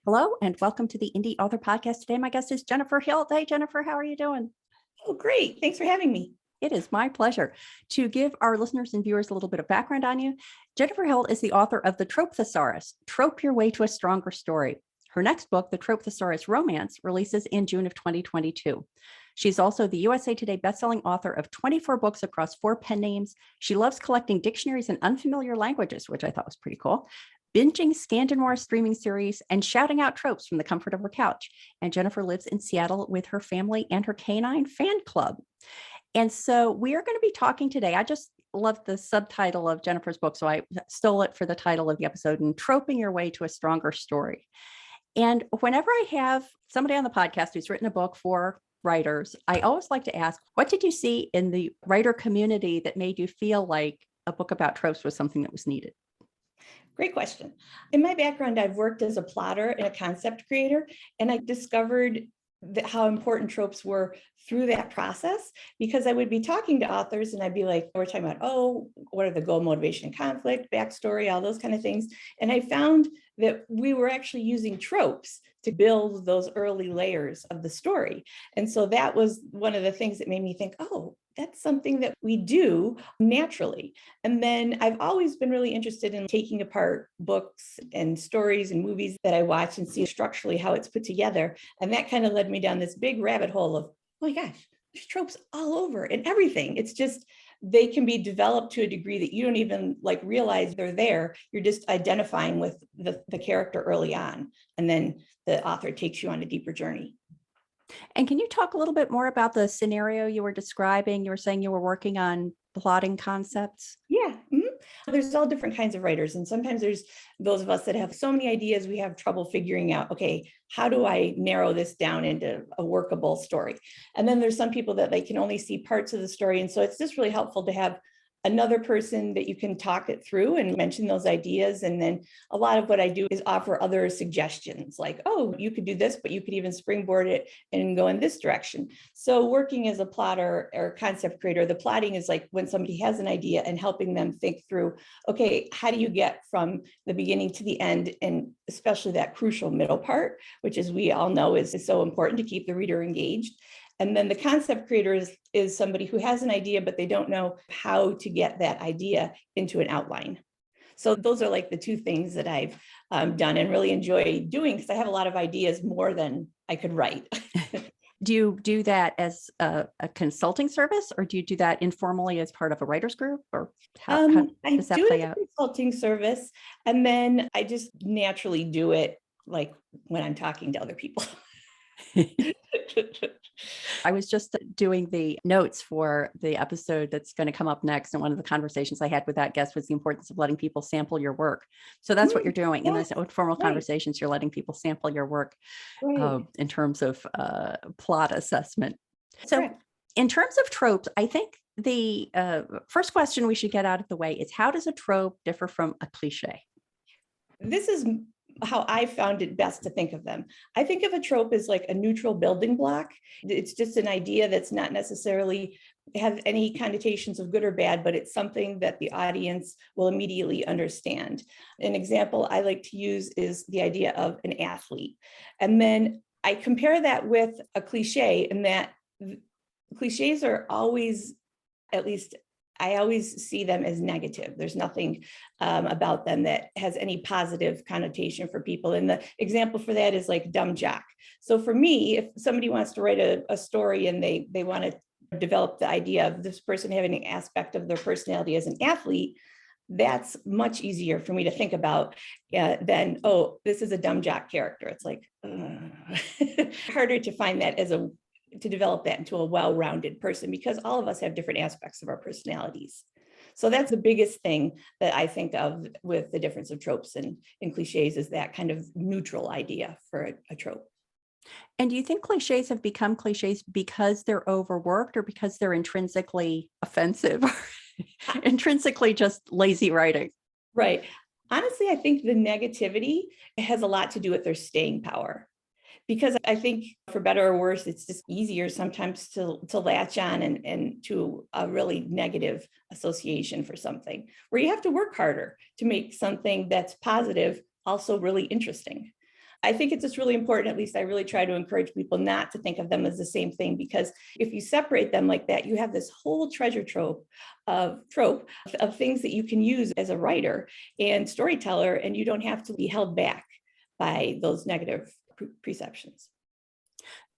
Hello and welcome to the Indy Author Podcast. Today, my guest is Jennifer Hilt. Hey, Jennifer, how are you doing? Oh, great. Thanks for having me. It is my pleasure. To give our listeners and viewers a little bit of background on you, Jennifer Hilt is the author of the Trope Thesaurus, Trope Your Way to a Stronger Story. Her next book, The Trope Thesaurus Romance, releases in June of 2022. She's also the USA Today bestselling author of 24 books across 4 pen names. She loves collecting dictionaries in unfamiliar languages, which I thought was pretty cool, binging Scandi-Noir streaming series, and shouting out tropes from the comfort of her couch. And Jennifer lives in Seattle with her family and her canine fan club. And so we are going to be talking today. I just love the subtitle of Jennifer's book, so I stole it for the title of the episode, and Troping Your Way to a Stronger Story. And whenever I have somebody on the podcast who's written a book for writers, I always like to ask, what did you see in the writer community that made you feel like a book about tropes was something that was needed? Great question. In my background, I've worked as a plotter and a concept creator, and I discovered how important tropes were through that process, because I would be talking to authors and I'd be like, we're talking about, oh, what are the goal, motivation, and conflict, backstory, all those kind of things. And I found that we were actually using tropes to build those early layers of the story. And so that was one of the things that made me think, oh, that's something that we do naturally. And then I've always been really interested in taking apart books and stories and movies that I watch and see structurally how it's put together. And that kind of led me down this big rabbit hole of, oh my gosh, there's tropes all over and everything. It's just, they can be developed to a degree that you don't even realize they're there. You're just identifying with the character early on. And then the author takes you on a deeper journey. And can you talk a little bit more about the scenario you were describing? You were saying you were working on plotting concepts. Yeah. There's all different kinds of writers. And sometimes there's those of us that have so many ideas, we have trouble figuring out, okay, how do I narrow this down into a workable story? And then there's some people that they can only see parts of the story. And so it's just really helpful to have another person that you can talk it through and mention those ideas. And then a lot of what I do is offer other suggestions like, oh, you could do this, but you could even springboard it and go in this direction. So working as a plotter or concept creator, the plotting is like when somebody has an idea and helping them think through, okay, how do you get from the beginning to the end? And especially that crucial middle part, which as we all know is so important to keep the reader engaged. And then the concept creator is somebody who has an idea, but they don't know how to get that idea into an outline. So those are like the two things that I've done and really enjoy doing, because I have a lot of ideas more than I could write. Do you do that as a consulting service, or do you do that informally as part of a writer's group, or how does that play out? Consulting service, and then I just naturally do it like when I'm talking to other people. I was just doing the notes for the episode that's going to come up next. And one of the conversations I had with that guest was the importance of letting people sample your work. So that's what you're doing in this formal conversations. You're letting people sample your work in terms of plot assessment. So in terms of tropes, I think the first question we should get out of the way is, how does a trope differ from a cliche? This is how I found it best to think of them. I think of a trope as like a neutral building block. It's just an idea that's not necessarily have any connotations of good or bad, but it's something that the audience will immediately understand. An example I like to use is the idea of an athlete. And then I compare that with a cliche, in that cliches are always, at least I always see them as negative. There's nothing about them that has any positive connotation for people. And the example for that is like dumb jock. So for me, if somebody wants to write a story and they want to develop the idea of this person having an aspect of their personality as an athlete, that's much easier for me to think about than, oh, this is a dumb jock character. It's like harder to find that to develop that into a well-rounded person, because all of us have different aspects of our personalities. So that's the biggest thing that I think of with the difference of tropes and cliches, is that kind of neutral idea for a trope. And do you think cliches have become cliches because they're overworked, or because they're intrinsically offensive, or intrinsically just lazy writing? Right. Honestly, I think the negativity has a lot to do with their staying power. Because I think, for better or worse, it's just easier sometimes to latch on and to a really negative association for something, where you have to work harder to make something that's positive also really interesting. I think it's just really important, at least I really try to encourage people not to think of them as the same thing, because if you separate them like that, you have this whole treasure trope of things that you can use as a writer and storyteller, and you don't have to be held back by those negative perceptions.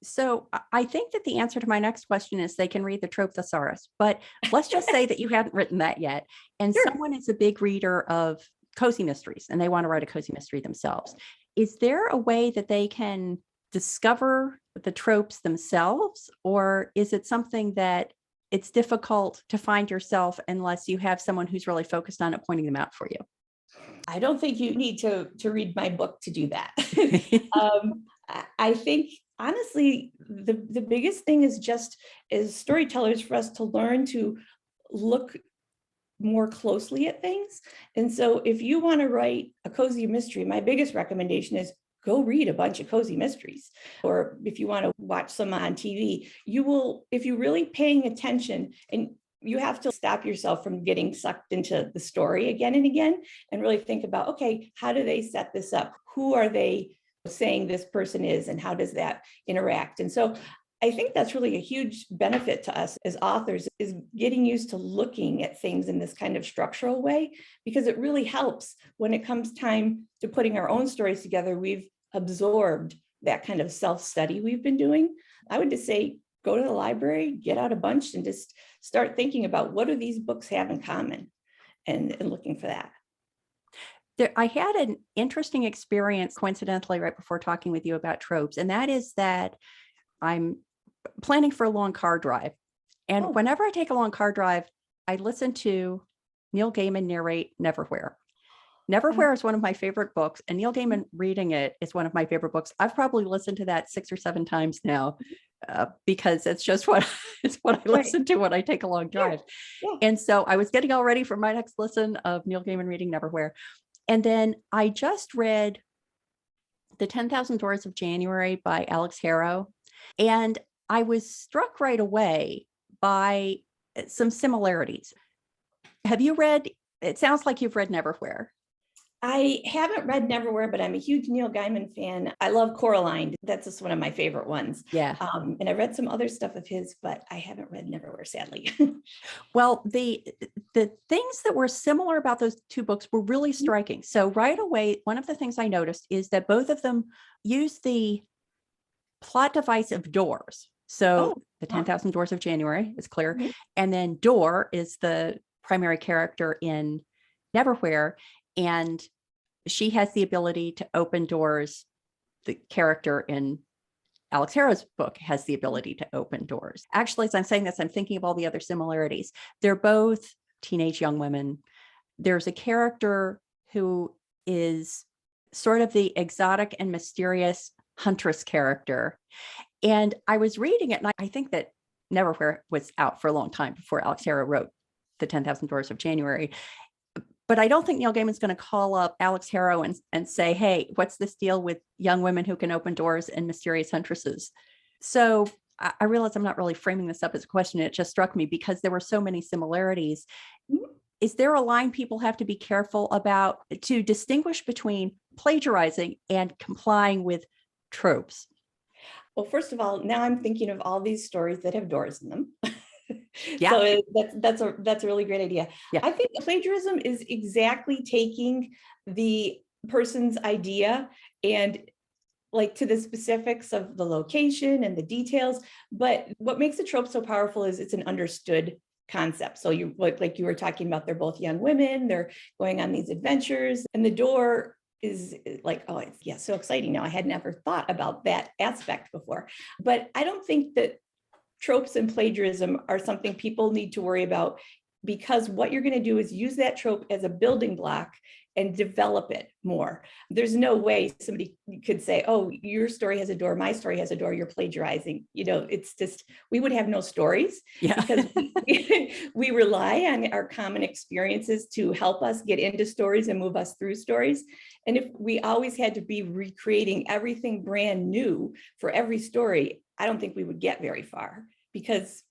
So I think that the answer to my next question is they can read the Trope Thesaurus, but let's just say that you haven't written that yet. And Sure. someone is a big reader of cozy mysteries and they want to write a cozy mystery themselves. Is there a way that they can discover the tropes themselves? Or is it something that it's difficult to find yourself unless you have someone who's really focused on it, pointing them out for you? I don't think you need to read my book to do that. I think honestly, the biggest thing is just as storytellers for us to learn to look more closely at things. And so if you want to write a cozy mystery, my biggest recommendation is go read a bunch of cozy mysteries. Or if you want to watch some on TV, you will, if you're really paying attention, and you have to stop yourself from getting sucked into the story again and again, and really think about, okay, how do they set this up? Who are they saying this person is, and how does that interact? And so I think that's really a huge benefit to us as authors, is getting used to looking at things in this kind of structural way, because it really helps when it comes time to putting our own stories together. We've absorbed that kind of self-study we've been doing. I would just say, go to the library, get out a bunch, and just start thinking about what do these books have in common, and looking for that. I had an interesting experience coincidentally right before talking with you about tropes, and that is that I'm planning for a long car drive. And whenever I take a long car drive, I listen to Neil Gaiman narrate Neverwhere. Neverwhere is one of my favorite books, and Neil Gaiman reading it is one of my favorite books. I've probably listened to that 6 or 7 times now because it's just what it's what I listen to when I take a long drive. Yeah. And so I was getting all ready for my next listen of Neil Gaiman reading Neverwhere. And then I just read The 10,000 Doors of January by Alex Harrow. And I was struck right away by some similarities. Have you read, it sounds like you've read Neverwhere. I haven't read Neverwhere, but I'm a huge Neil Gaiman fan. I love Coraline. That's just one of my favorite ones. Yeah. And I read some other stuff of his, but I haven't read Neverwhere, sadly. Well, the things that were similar about those two books were really striking. So right away, one of the things I noticed is that both of them use the plot device of doors. So the 10,000 Doors of January is clear. Mm-hmm. And then Door is the primary character in Neverwhere. And she has the ability to open doors. The character in Alex Harrow's book has the ability to open doors. Actually, as I'm saying this, I'm thinking of all the other similarities. They're both teenage young women. There's a character who is sort of the exotic and mysterious huntress character. And I was reading it, and I think that Neverwhere was out for a long time before Alex Harrow wrote The 10,000 Doors of January. But I don't think Neil Gaiman's going to call up Alex Harrow and say, hey, what's this deal with young women who can open doors and mysterious huntresses? So I realize I'm not really framing this up as a question. It just struck me because there were so many similarities. Is there a line people have to be careful about to distinguish between plagiarizing and complying with tropes? Well, first of all, now I'm thinking of all these stories that have doors in them. Yeah. So that's a really great idea. Yeah. I think plagiarism is exactly taking the person's idea and like to the specifics of the location and the details. But what makes the trope so powerful is it's an understood concept. So you like you were talking about, they're both young women, they're going on these adventures, and the door is like, oh, it's so exciting. Now I had never thought about that aspect before. But I don't think that tropes and plagiarism are something people need to worry about, because what you're going to do is use that trope as a building block and develop it more. There's no way somebody could say, oh, your story has a door, my story has a door, you're plagiarizing. It's just, we would have no stories. Yeah. Because we rely on our common experiences to help us get into stories and move us through stories. And if we always had to be recreating everything brand new for every story, I don't think we would get very far, because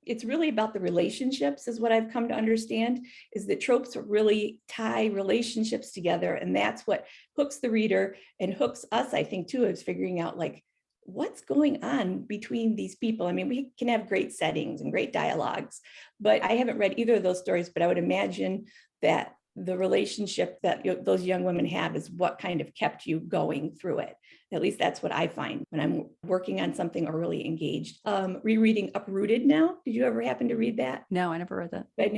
It's really about the relationships is what I've come to understand, is that tropes really tie relationships together. And that's what hooks the reader and hooks us, I think, too, is figuring out like, what's going on between these people. I mean, we can have great settings and great dialogues, but I haven't read either of those stories, but I would imagine that the relationship that those young women have is what kind of kept you going through it. At least that's what I find when I'm working on something or really engaged. Rereading Uprooted now. Did you ever happen to read that? No, I never read that. But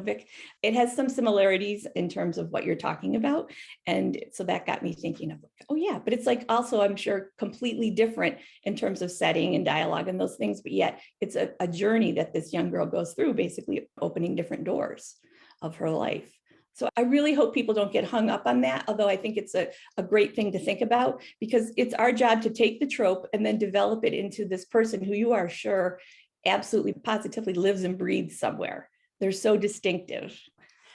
Vic, it has some similarities in terms of what you're talking about. And so that got me thinking of, oh yeah, but it's like also, I'm sure, completely different in terms of setting and dialogue and those things, but yet it's a journey that this young girl goes through, basically opening different doors of her life. So I really hope people don't get hung up on that, although I think it's a great thing to think about, because it's our job to take the trope and then develop it into this person who you are sure absolutely positively lives and breathes somewhere. They're so distinctive.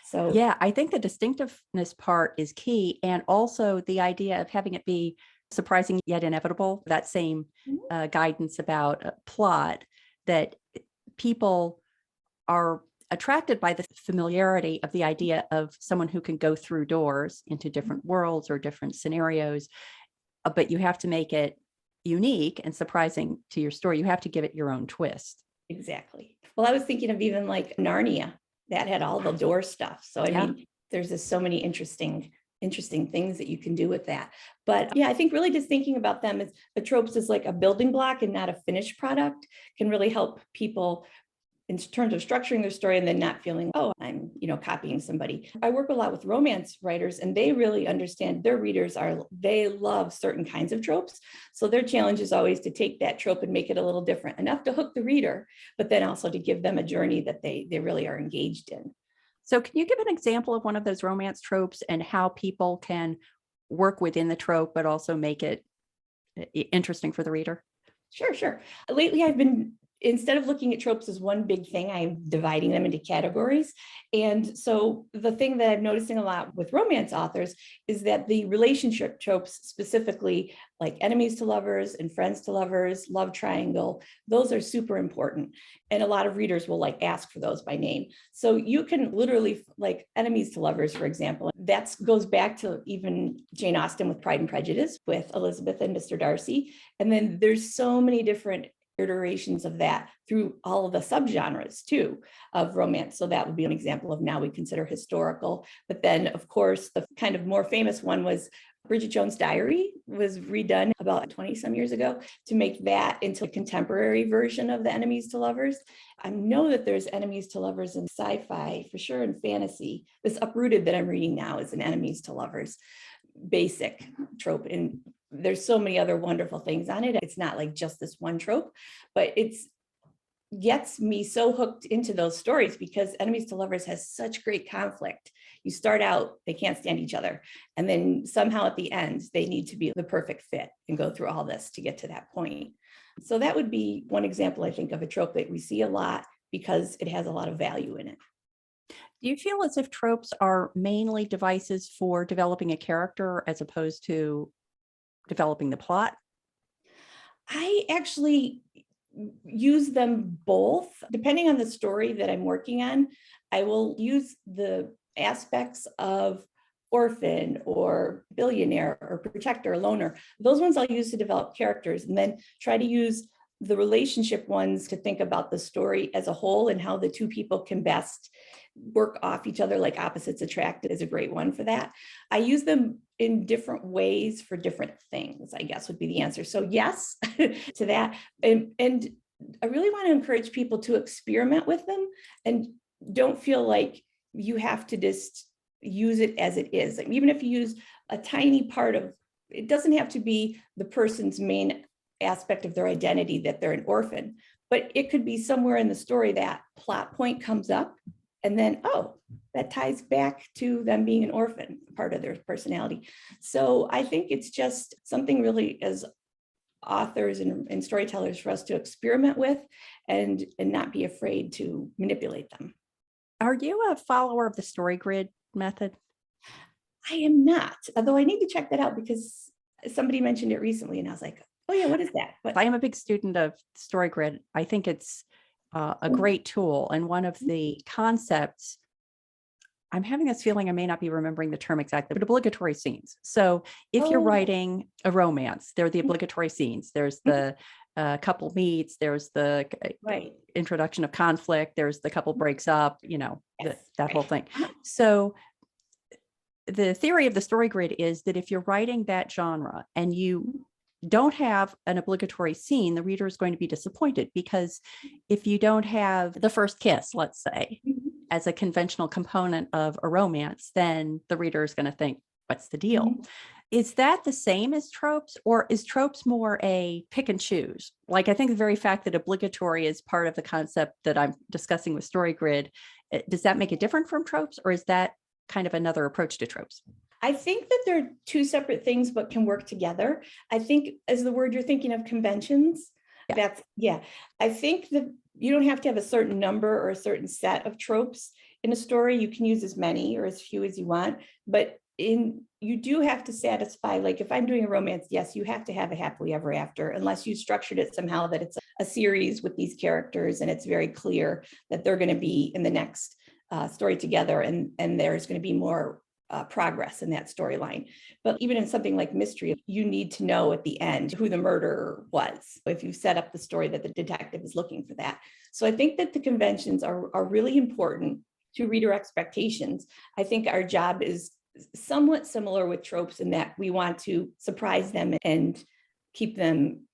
So yeah, I think the distinctiveness part is key. And also the idea of having it be surprising yet inevitable, that same guidance about plot, that people are attracted by the familiarity of the idea of someone who can go through doors into different worlds or different scenarios, but you have to make it unique and surprising to your story. You have to give it your own twist. Exactly. Well, I was thinking of even like Narnia, that had all the door stuff. So I mean, there's just so many interesting things that you can do with that. But yeah, I think really just thinking about them as the tropes as like a building block and not a finished product can really help people in terms of structuring their story and then not feeling, oh, I'm, copying somebody. I work a lot with romance writers, and they really understand their readers they love certain kinds of tropes. So their challenge is always to take that trope and make it a little different, enough to hook the reader, but then also to give them a journey that they really are engaged in. So can you give an example of one of those romance tropes and how people can work within the trope, but also make it interesting for the reader? Sure. Lately, I've been, instead of looking at tropes as one big thing, I'm dividing them into categories. And so the thing that I'm noticing a lot with romance authors is that the relationship tropes, specifically like enemies to lovers and friends to lovers, love triangle, those are super important. And a lot of readers will like ask for those by name. So you can literally, like enemies to lovers, for example, that goes back to even Jane Austen with Pride and Prejudice with Elizabeth and Mr. Darcy. And then there's so many different iterations of that through all of the subgenres too of romance. So that would be an example of now we consider historical. But then of course, the kind of more famous one was Bridget Jones' Diary, was redone about 20 some years ago to make that into a contemporary version of the enemies to lovers. I know that there's enemies to lovers in sci-fi for sure, and fantasy. This Uprooted that I'm reading now is an enemies to lovers basic trope, and there's so many other wonderful things on it. It's not like just this one trope, but it's gets me so hooked into those stories because enemies to lovers has such great conflict. You start out, they can't stand each other, and then somehow at the end they need to be the perfect fit and go through all this to get to that point. So that would be one example, I think, of a trope that we see a lot because it has a lot of value in it. Do you feel as if tropes are mainly devices for developing a character as opposed to developing the plot? I actually use them both. Depending on the story that I'm working on, I will use the aspects of orphan or billionaire or protector or loner. Those ones I'll use to develop characters, and then try to use the relationship ones to think about the story as a whole and how the two people can best work off each other, like opposites attract is a great one for that. I use them in different ways for different things, I guess would be the answer. So yes, to that. And I really want to encourage people to experiment with them and don't feel like you have to just use it as it is. Like, even if you use a tiny part of, it doesn't have to be the person's main aspect of their identity that they're an orphan, but it could be somewhere in the story that plot point comes up and then, oh, that ties back to them being an orphan, part of their personality. So I think it's just something really as authors and storytellers for us to experiment with and not be afraid to manipulate them. Are you a follower of the story grid method? I am not, although I need to check that out because somebody mentioned it recently and I was like, oh yeah, what is that? But I am a big student of story grid. I think it's a great tool. And one of the concepts, I'm having this feeling I may not be remembering the term exactly, but obligatory scenes. So if you're writing a romance, there are the obligatory scenes. There's the couple meets, there's the introduction of conflict, there's the couple breaks up, that whole thing. So the theory of the story grid is that if you're writing that genre and you don't have an obligatory scene, the reader is going to be disappointed, because if you don't have the first kiss, let's say, as a conventional component of a romance, then the reader is going to think, what's the deal? Is that the same as tropes, or is tropes more a pick and choose? Like, I think the very fact that obligatory is part of the concept that I'm discussing with Story Grid, does that make it different from tropes, or is that kind of another approach to tropes? I think that they're two separate things, but can work together. I think as the word you're thinking of, conventions, I think that you don't have to have a certain number or a certain set of tropes in a story. You can use as many or as few as you want, but you do have to satisfy, like if I'm doing a romance, yes, you have to have a happily ever after, unless you structured it somehow that it's a series with these characters and it's very clear that they're going to be in the next story together, and there's going to be more progress in that storyline. But even in something like mystery, you need to know at the end who the murderer was, if you set up the story that the detective is looking for that. So I think that the conventions are really important to reader expectations. I think our job is somewhat similar with tropes in that we want to surprise them and keep them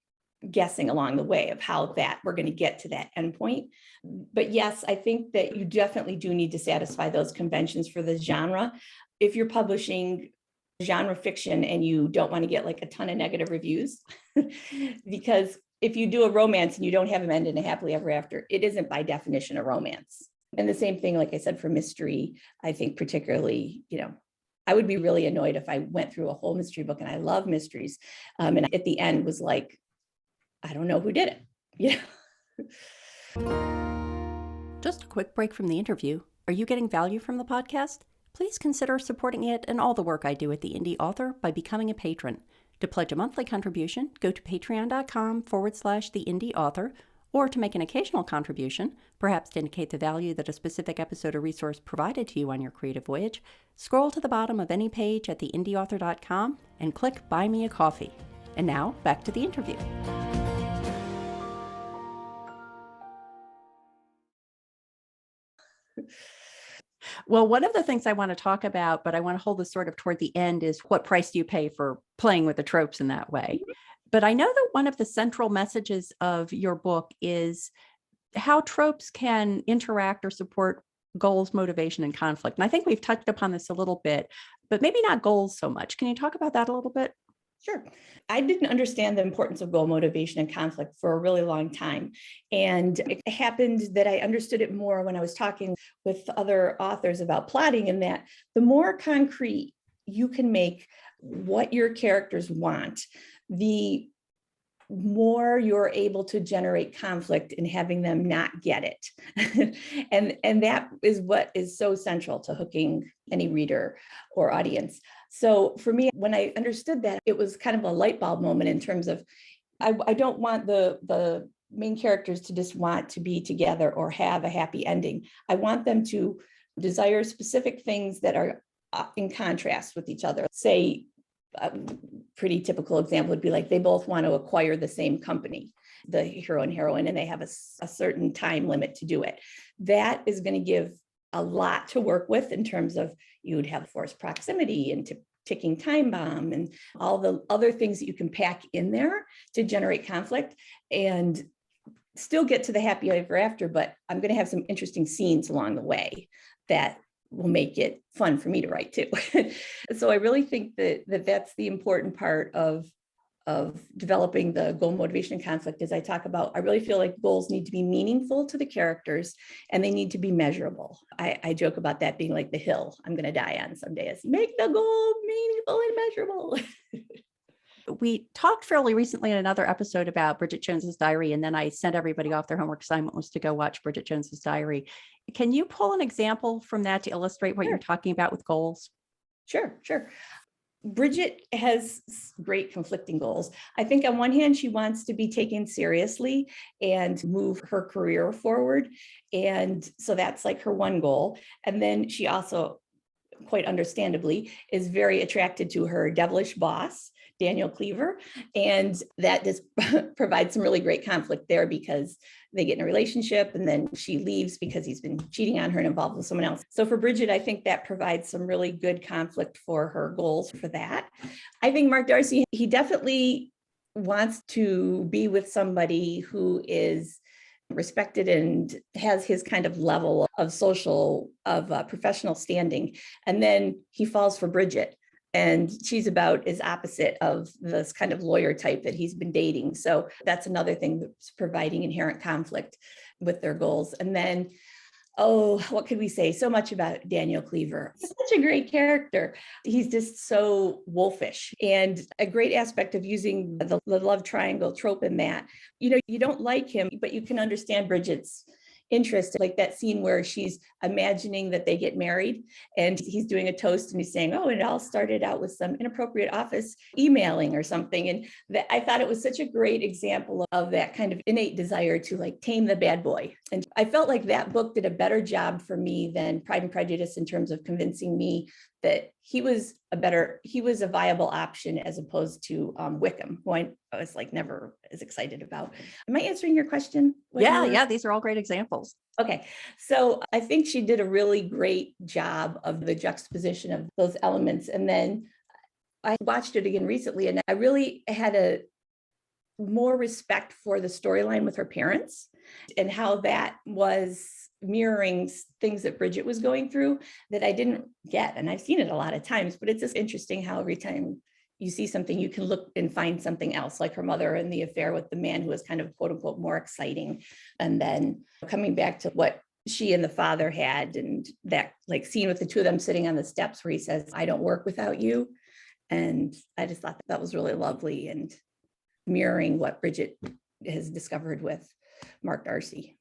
guessing along the way of how that we're going to get to that endpoint. But yes, I think that you definitely do need to satisfy those conventions for the genre. If you're publishing genre fiction and you don't want to get like a ton of negative reviews, because if you do a romance and you don't have them end in a happily ever after, it isn't by definition a romance. And the same thing, like I said, for mystery, I think particularly, I would be really annoyed if I went through a whole mystery book, and I love mysteries, and at the end was like, I don't know who did it. Just a quick break from the interview. Are you getting value from the podcast? Please consider supporting it and all the work I do at the Indy Author by becoming a patron. To pledge a monthly contribution, go to patreon.com/the Indy Author, or to make an occasional contribution, perhaps to indicate the value that a specific episode or resource provided to you on your creative voyage, scroll to the bottom of any page at theindyauthor.com and click Buy Me a Coffee. And now, back to the interview. Well, one of the things I want to talk about, but I want to hold this sort of toward the end, is what price do you pay for playing with the tropes in that way? But I know that one of the central messages of your book is how tropes can interact or support goals, motivation, and conflict. And I think we've touched upon this a little bit, but maybe not goals so much. Can you talk about that a little bit? Sure. I didn't understand the importance of goal, motivation, and conflict for a really long time. And it happened that I understood it more when I was talking with other authors about plotting, and that the more concrete you can make what your characters want, the more you're able to generate conflict in having them not get it. and that is what is so central to hooking any reader or audience. So for me, when I understood that, it was kind of a light bulb moment in terms of, I don't want the main characters to just want to be together or have a happy ending. I want them to desire specific things that are in contrast with each other. Say, a pretty typical example would be like, they both want to acquire the same company, the hero and heroine, and they have a certain time limit to do it. That is going to give a lot to work with in terms of, you'd have forced proximity and ticking time bomb and all the other things that you can pack in there to generate conflict and still get to the happy ever after. But I'm going to have some interesting scenes along the way that will make it fun for me to write too. So I really think that that's the important part of developing the goal, motivation, and conflict. As I talk about, I really feel like goals need to be meaningful to the characters and they need to be measurable. I joke about that being like the hill I'm going to die on someday, is make the goal meaningful and measurable. We talked fairly recently in another episode about Bridget Jones's Diary, and then I sent everybody off. Their homework assignment was to go watch Bridget Jones's Diary. Can you pull an example from that to illustrate what you're talking about with goals? Sure. Bridget has great conflicting goals. I think on one hand, she wants to be taken seriously and move her career forward. And so that's like her one goal. And then she also, quite understandably, is very attracted to her devilish boss, Daniel Cleaver. And that just provides some really great conflict there because they get in a relationship and then she leaves because he's been cheating on her and involved with someone else. So for Bridget, I think that provides some really good conflict for her goals for that. I think Mark Darcy, he definitely wants to be with somebody who is respected and has his kind of level of professional standing. And then he falls for Bridget. And she's about as opposite of this kind of lawyer type that he's been dating. So that's another thing that's providing inherent conflict with their goals. And then, oh, what could we say? So much about Daniel Cleaver. He's such a great character. He's just so wolfish. And a great aspect of using the love triangle trope in that, you don't like him, but you can understand Bridget's interest, like that scene where she's imagining that they get married and he's doing a toast and he's saying, oh, it all started out with some inappropriate office emailing or something. And I thought it was such a great example of that kind of innate desire to like tame the bad boy. And I felt like that book did a better job for me than Pride and Prejudice in terms of convincing me that he was a viable option as opposed to Wickham, who I was like never as excited about. Am I answering your question? Yeah, these are all great examples. Okay, so I think she did a really great job of the juxtaposition of those elements. And then I watched it again recently, and I really had a more respect for the storyline with her parents and how that was mirroring things that Bridget was going through that I didn't get. And I've seen it a lot of times, but it's just interesting how every time you see something, you can look and find something else, like her mother and the affair with the man who was kind of quote unquote more exciting. And then coming back to what she and the father had, and that like scene with the two of them sitting on the steps where he says, I don't work without you. And I just thought that was really lovely and mirroring what Bridget has discovered with Mark Darcy.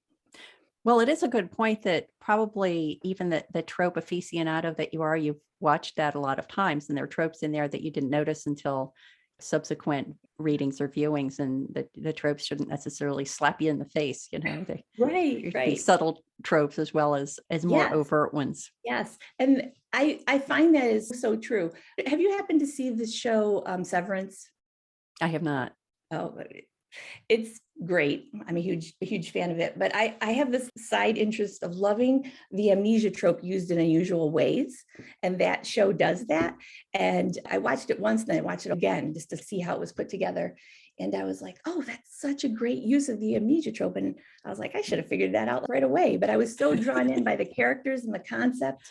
Well, it is a good point that probably even the trope aficionado that you are, you've watched that a lot of times, and there are tropes in there that you didn't notice until subsequent readings or viewings, and the tropes shouldn't necessarily slap you in the face, they Right. subtle tropes as well as more Yes. overt ones. Yes. And I find that is so true. Have you happened to see the show Severance? I have not. Oh, it's great. I'm a huge fan of it, but I have this side interest of loving the amnesia trope used in unusual ways. And that show does that. And I watched it once and I watched it again just to see how it was put together. And I was like, oh, that's such a great use of the amnesia trope. And I was like, I should have figured that out right away. But I was so drawn in by the characters and the concept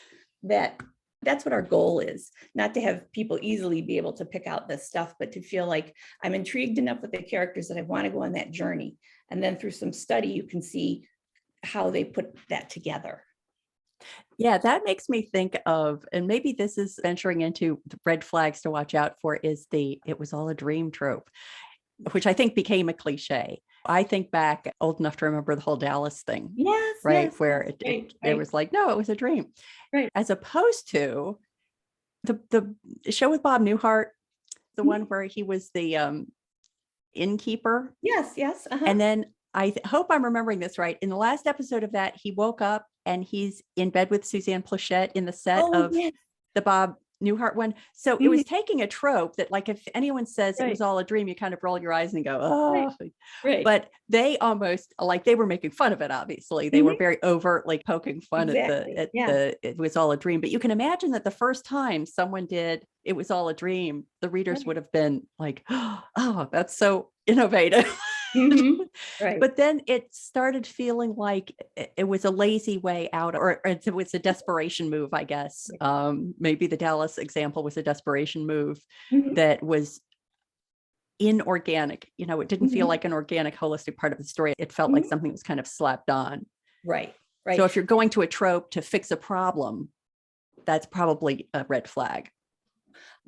that that's what our goal is, not to have people easily be able to pick out this stuff, but to feel like I'm intrigued enough with the characters that I want to go on that journey. And then through some study, you can see how they put that together. Yeah, that makes me think of, and maybe this is venturing into the red flags to watch out for, is it was all a dream trope, which I think became a cliche. I think back old enough to remember the whole Dallas thing. Yes. Right. Yes, where it was like, no, it was a dream. Right. As opposed to the show with Bob Newhart, the one where he was the innkeeper. Yes. Uh-huh. And then I hope I'm remembering this right. In the last episode of that, he woke up and he's in bed with Suzanne Plachette in the set of the Bob Newhart one. So it was taking a trope that, like, if anyone says it was all a dream, you kind of roll your eyes and go, oh, right. But they almost, like, they were making fun of it. Obviously, they were very overtly poking fun at the it was all a dream. But you can imagine that the first time someone did it was all a dream, the readers would have been like, oh, that's so innovative. Right. But then it started feeling like it was a lazy way out, or it was a desperation move, I guess. Maybe the Dallas example was a desperation move that was inorganic. It didn't feel like an organic, holistic part of the story. It felt like something was kind of slapped on. Right. So if you're going to a trope to fix a problem, that's probably a red flag.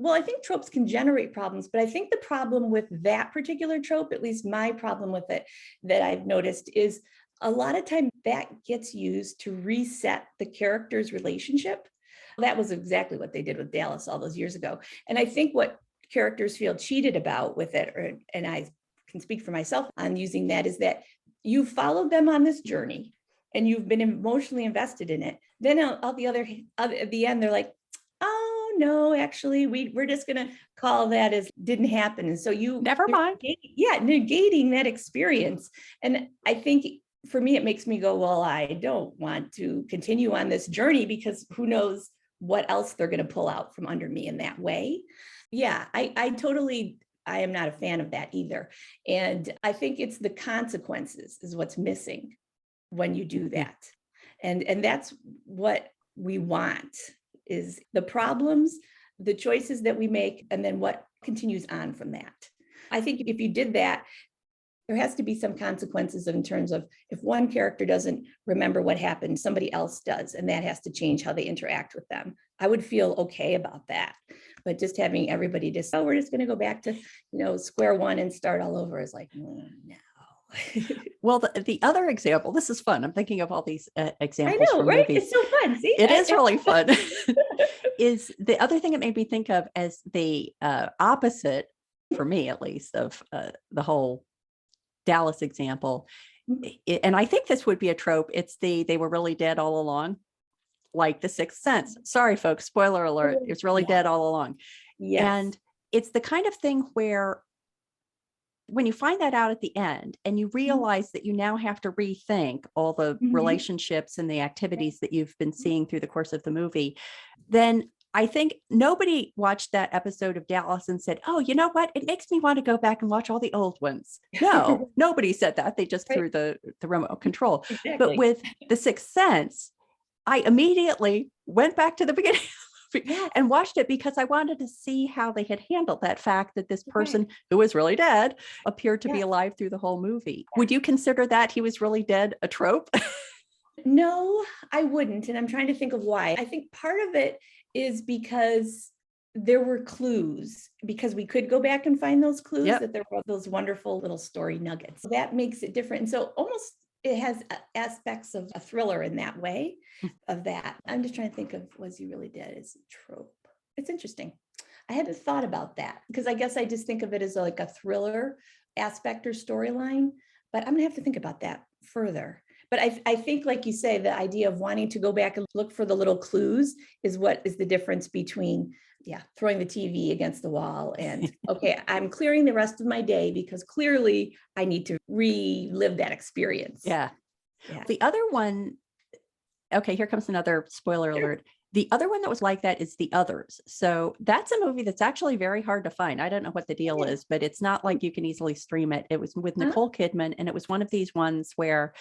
Well, I think tropes can generate problems, but I think the problem with that particular trope, at least my problem with it that I've noticed, is a lot of time that gets used to reset the character's relationship. That was exactly what they did with Dallas all those years ago. And I think what characters feel cheated about with it, and I can speak for myself on using that, is that you followed them on this journey and you've been emotionally invested in it. Then at the end, they're like, oh no, actually, we're just gonna call that as didn't happen. And so Never mind. negating that experience. And I think for me, it makes me go, well, I don't want to continue on this journey because who knows what else they're going to pull out from under me in that way. Yeah, I am not a fan of that either. And I think it's the consequences is what's missing when you do that. And that's what we want, is the problems, the choices that we make, and then what continues on from that. I think if you did that, there has to be some consequences in terms of if one character doesn't remember what happened, somebody else does, and that has to change how they interact with them. I would feel okay about that. But just having everybody just, oh, we're just going to go back to, square one and start all over is like, no. Well, the other example, this is fun. I'm thinking of all these examples. I know, from right? movies. It's so fun. See, it is really fun. Is the other thing it made me think of as the opposite, for me at least, of the whole Dallas example. And I think this would be a trope. It's they were really dead all along, like The Sixth Sense. Sorry, folks, spoiler alert. It's really dead all along. Yes. And it's the kind of thing where when you find that out at the end and you realize that you now have to rethink all the relationships and the activities that you've been seeing through the course of the movie, then I think nobody watched that episode of Dallas and said, oh, you know what? It makes me want to go back and watch all the old ones. No, nobody said that. They just threw the remote control. Exactly. But with The Sixth Sense, I immediately went back to the beginning and watched it because I wanted to see how they had handled that fact that this person who was really dead appeared to be alive through the whole movie. Would you consider that he was really dead a trope? No, I wouldn't. And I'm trying to think of why. I think part of it is because there were clues, because we could go back and find those clues, that there were those wonderful little story nuggets. That makes it different. And so almost it has aspects of a thriller in that way of that. I'm just trying to think of, was he really dead as a trope? It's interesting. I hadn't thought about that because I guess I just think of it as like a thriller aspect or storyline, but I'm gonna have to think about that further. But I think, like you say, the idea of wanting to go back and look for the little clues is what is the difference between, throwing the TV against the wall and, okay, I'm clearing the rest of my day because clearly I need to relive that experience. Yeah. The other one, okay, here comes another spoiler alert. The other one that was like that is The Others. So that's a movie that's actually very hard to find. I don't know what the deal is, but it's not like you can easily stream it. It was with Nicole Kidman, and it was one of these ones where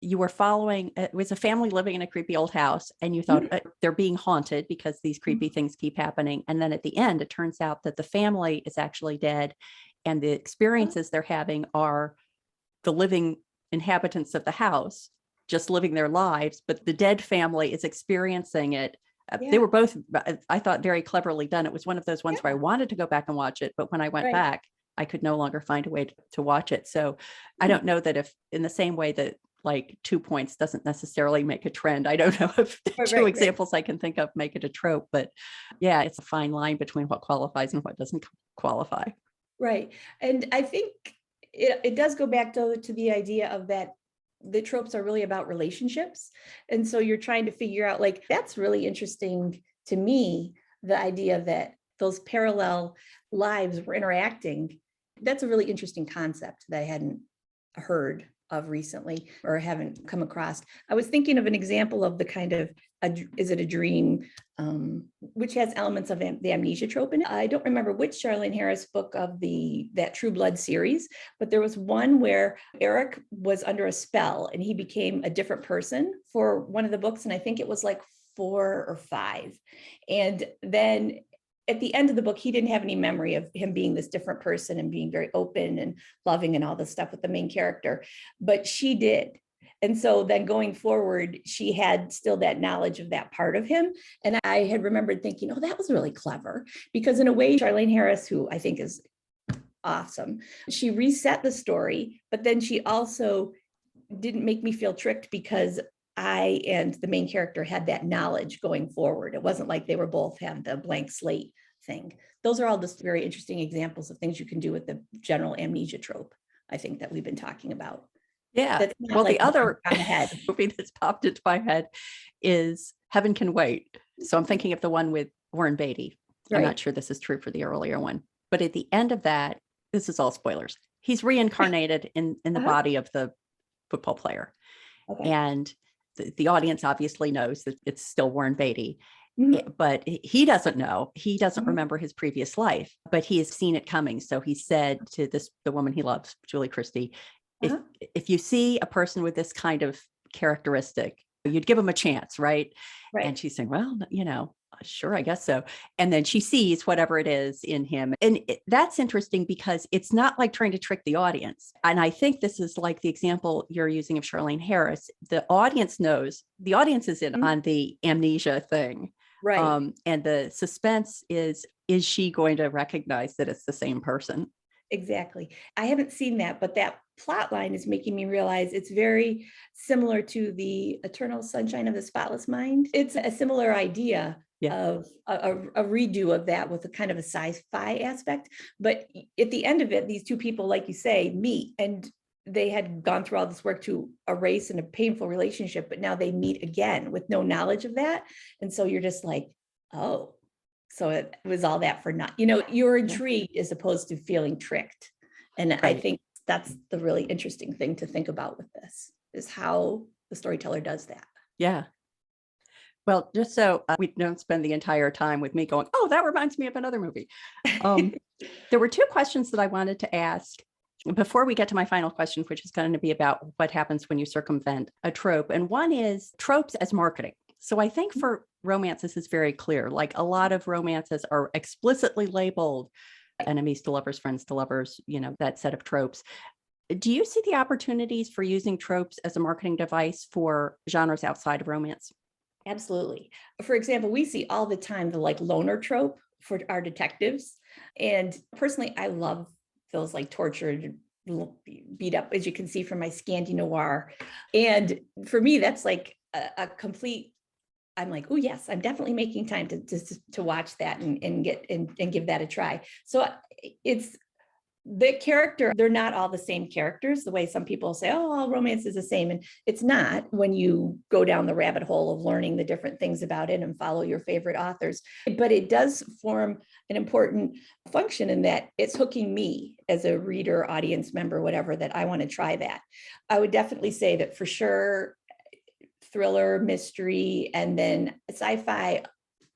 you were following, it was a family living in a creepy old house, and you thought they're being haunted because these creepy things keep happening. And then at the end, it turns out that the family is actually dead, and the experiences they're having are the living inhabitants of the house just living their lives, but the dead family is experiencing it. They were both, I thought, very cleverly done. It was one of those ones where I wanted to go back and watch it, but when I went back, I could no longer find a way to watch it. So I don't know that if, in the same way that like 2 points doesn't necessarily make a trend, I don't know if two examples I can think of make it a trope, but it's a fine line between what qualifies and what doesn't qualify. Right. And I think it does go back to the idea of that the tropes are really about relationships. And so you're trying to figure out, like, that's really interesting to me, the idea that those parallel lives were interacting. That's a really interesting concept that I hadn't heard of recently or haven't come across. I was thinking of an example of the kind of, is it a dream, which has elements of the amnesia trope in it. I don't remember which Charlene Harris book of that True Blood series, but there was one where Eric was under a spell and he became a different person for one of the books. And I think it was like 4 or 5. And then at the end of the book, he didn't have any memory of him being this different person and being very open and loving and all this stuff with the main character, but she did. And so then going forward, she had still that knowledge of that part of him. And I had remembered thinking, oh, that was really clever, because in a way, Charlene Harris, who I think is awesome, she reset the story, but then she also didn't make me feel tricked because I and the main character had that knowledge going forward. It wasn't like they were both have the blank slate thing. Those are all just very interesting examples of things you can do with the general amnesia trope, I think, that we've been talking about. Yeah. That's not Well, like the other on the head. movie that's popped into my head is Heaven Can Wait. So I'm thinking of the one with Warren Beatty. I'm not Right. sure this is true for the earlier one, but at the end of that, this is all spoilers. He's reincarnated in the Uh-huh. body of the football player. Okay. And the audience obviously knows that it's still Warren Beatty, Mhm. but he doesn't know. He doesn't Mhm. remember his previous life, but he has seen it coming. So he said to the woman he loves, Julie Christie, Uh-huh. if you see a person with this kind of characteristic, you'd give him a chance, right? Right. And she's saying, well, sure, I guess so. And then she sees whatever it is in him. And that's interesting because it's not like trying to trick the audience. And I think this is like the example you're using of Charlene Harris. The audience knows, the audience is in Mhm. on the amnesia thing. Right. And the suspense is she going to recognize that it's the same person? Exactly. I haven't seen that, but that plot line is making me realize it's very similar to the Eternal Sunshine of the Spotless Mind. It's a similar idea Yeah. of a redo of that with a kind of a sci-fi aspect. But at the end of it, these two people, like you say, meet, and they had gone through all this work to erase in a painful relationship, but now they meet again with no knowledge of that. And so you're just like, oh, so it was all that for not, you're intrigued as opposed to feeling tricked. And I Right. think that's the really interesting thing to think about with this, is how the storyteller does that. Yeah. Well, just so we don't spend the entire time with me going, oh, that reminds me of another movie. There were two questions that I wanted to ask before we get to my final question, which is going to be about what happens when you circumvent a trope. And one is tropes as marketing. So I think for romance, this is very clear. Like a lot of romances are explicitly labeled enemies to lovers, friends to lovers, that set of tropes. Do you see the opportunities for using tropes as a marketing device for genres outside of romance? Absolutely. For example, we see all the time the like loner trope for our detectives. And personally, I love those like tortured, beat up, as you can see from my Scandi-Noir. And for me, that's like a complete, I'm like, oh yes, I'm definitely making time to watch that and get and give that a try. So it's the character, they're not all the same characters, the way some people say, oh, all romance is the same. And it's not, when you go down the rabbit hole of learning the different things about it and follow your favorite authors. But it does form an important function in that it's hooking me as a reader, audience member, whatever, that I want to try that. I would definitely say that for sure, thriller, mystery, and then sci-fi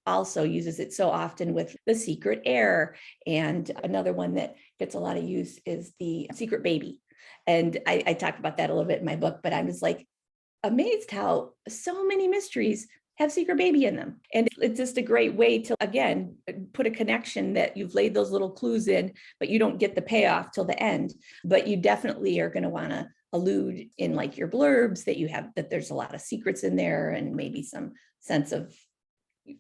also uses it so often with The Secret Heir. And another one that gets a lot of use is The Secret Baby. And I talk about that a little bit in my book, but I'm just like amazed how so many mysteries have secret baby in them. And it's just a great way to, again, put a connection that you've laid those little clues in, but you don't get the payoff till the end. But you definitely are going to want to allude in like your blurbs that you have, that there's a lot of secrets in there and maybe some sense of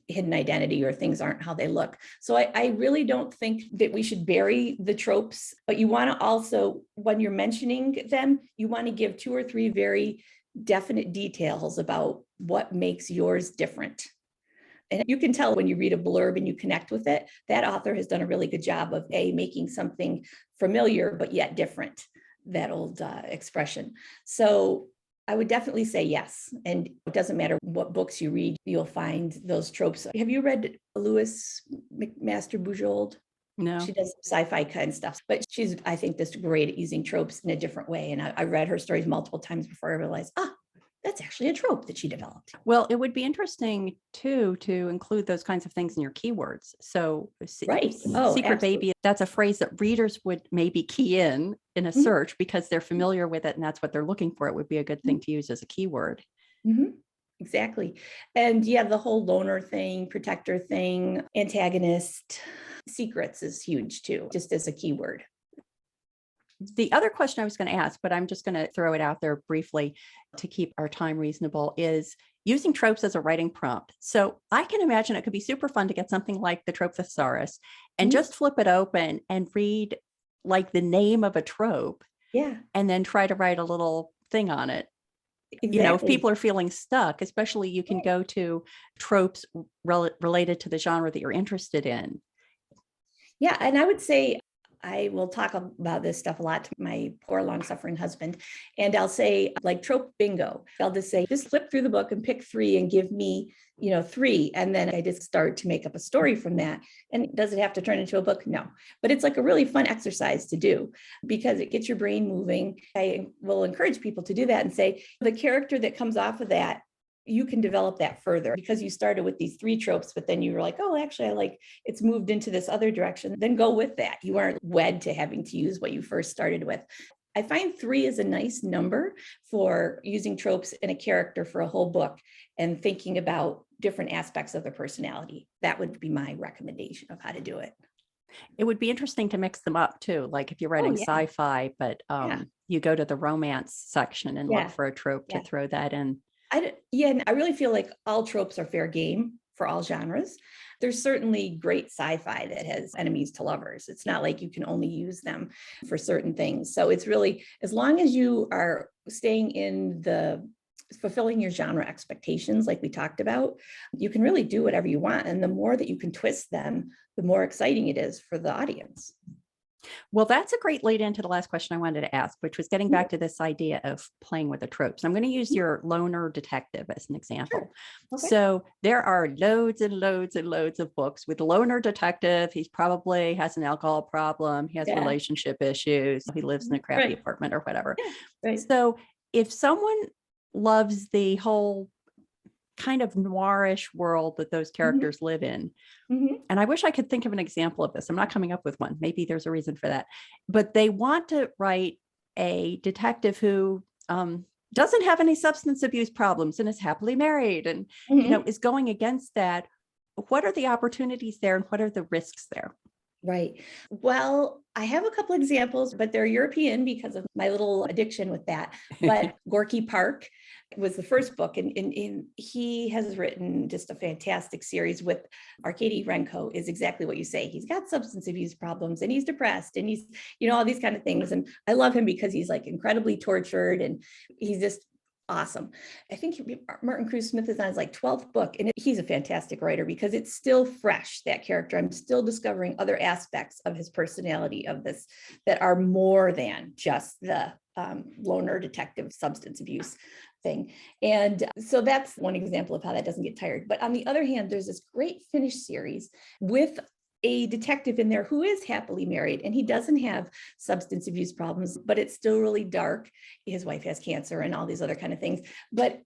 hidden identity, or things aren't how they look. So I really don't think that we should bury the tropes, but you want to also, when you're mentioning them, you want to give 2 or 3 very definite details about what makes yours different. And you can tell when you read a blurb and you connect with it, that author has done a really good job of making something familiar, but yet different, that old expression. So I would definitely say yes. And it doesn't matter what books you read, you'll find those tropes. Have you read Louise McMaster Bujold? No. She does sci-fi kind of stuff, but she's, I think, just great at using tropes in a different way. And I read her stories multiple times before I realized, that's actually a trope that she developed. Well, it would be interesting too to include those kinds of things in your keywords. So, Right. Oh, secret absolutely. baby, that's a phrase that readers would maybe key in a search because they're familiar with it and that's what they're looking for. It would be a good thing to use as a keyword. Mm-hmm. Exactly. And yeah, the whole loner thing, protector thing, antagonist, secrets is huge too, just as a keyword. The other question I was going to ask, but I'm just going to throw it out there briefly to keep our time reasonable, is using tropes as a writing prompt. So I can imagine it could be super fun to get something like the Trope Thesaurus and just flip it open and read like the name of a trope. Yeah. And then try to write a little thing on it. You know, if Exactly. people are feeling stuck, especially you can go to tropes related to the genre that you're interested in. Yeah, and I would say I will talk about this stuff a lot to my poor long-suffering husband. And I'll say, like, trope bingo. I'll just say, just flip through the book and pick three and give me, three. And then I just start to make up a story from that. And does it have to turn into a book? No. But it's like a really fun exercise to do because it gets your brain moving. I will encourage people to do that and say, the character that comes off of that, you can develop that further because you started with these three tropes, but then you were like, oh, actually, I like it's moved into this other direction. Then go with that. You aren't wed to having to use what you first started with. I find three is a nice number for using tropes in a character for a whole book and thinking about different aspects of their personality. That would be my recommendation of how to do it. It would be interesting to mix them up too. Like if you're Oh, writing yeah. sci-fi, but Yeah. you go to the romance section and look Yeah. for a trope to Yeah. throw that in. And I really feel like all tropes are fair game for all genres. There's certainly great sci-fi that has enemies to lovers. It's not like you can only use them for certain things. So it's really, as long as you are staying in the fulfilling your genre expectations, like we talked about, you can really do whatever you want. And the more that you can twist them, the more exciting it is for the audience. Well, that's a great lead into the last question I wanted to ask, which was getting Mhm. back to this idea of playing with the tropes. I'm going to use Mhm. your loner detective as an example. Sure. Okay. So there are loads and loads and loads of books with loner detective. He's probably has an alcohol problem. He has Yeah. relationship issues. He lives in a crappy Right. apartment or whatever. Yeah. Right. So if someone loves the whole kind of noirish world that those Mhm. characters live in, Mhm. and I wish I could think of an example of this. I'm not coming up with one. Maybe there's a reason for that. But they want to write a detective who doesn't have any substance abuse problems and is happily married and, Mhm. is going against that. What are the opportunities there and what are the risks there? Right. Well, I have a couple examples, but they're European because of my little addiction with that. But Gorky Park was the first book, and he has written just a fantastic series with Arkady Renko, is exactly what you say. He's got substance abuse problems and he's depressed and he's, all these kind of things. And I love him because he's like incredibly tortured and he's just awesome. I think Martin Cruz Smith is on his like 12th book, and he's a fantastic writer because it's still fresh, that character. I'm still discovering other aspects of his personality of this that are more than just the loner detective substance abuse thing. And so that's one example of how that doesn't get tired. But on the other hand, there's this great Finnish series with a detective in there who is happily married and he doesn't have substance abuse problems, but it's still really dark. His wife has cancer and all these other kind of things, but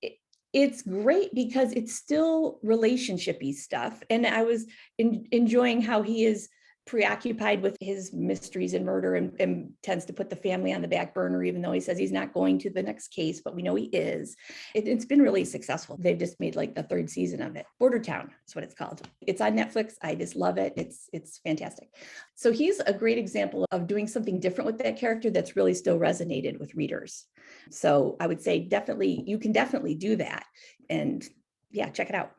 it's great because it's still relationshipy stuff. And I was enjoying how he is preoccupied with his mysteries and murder and tends to put the family on the back burner, even though he says he's not going to the next case, but we know he is. It's been really successful. They've just made like the third season of it. Border Town is what it's called. It's on Netflix. I just love it. It's fantastic. So he's a great example of doing something different with that character that's really still resonated with readers. So I would say you can definitely do that. And yeah, check it out.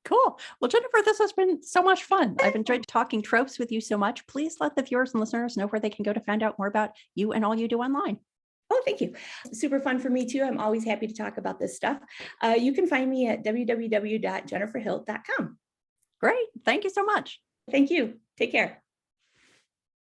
Cool. Well, Jennifer, this has been so much fun. I've enjoyed talking tropes with you so much. Please let the viewers and listeners know where they can go to find out more about you and all you do online. Oh, thank you. Super fun for me too. I'm always happy to talk about this stuff. You can find me at www.jenniferhilt.com. Great. Thank you so much. Thank you. Take care.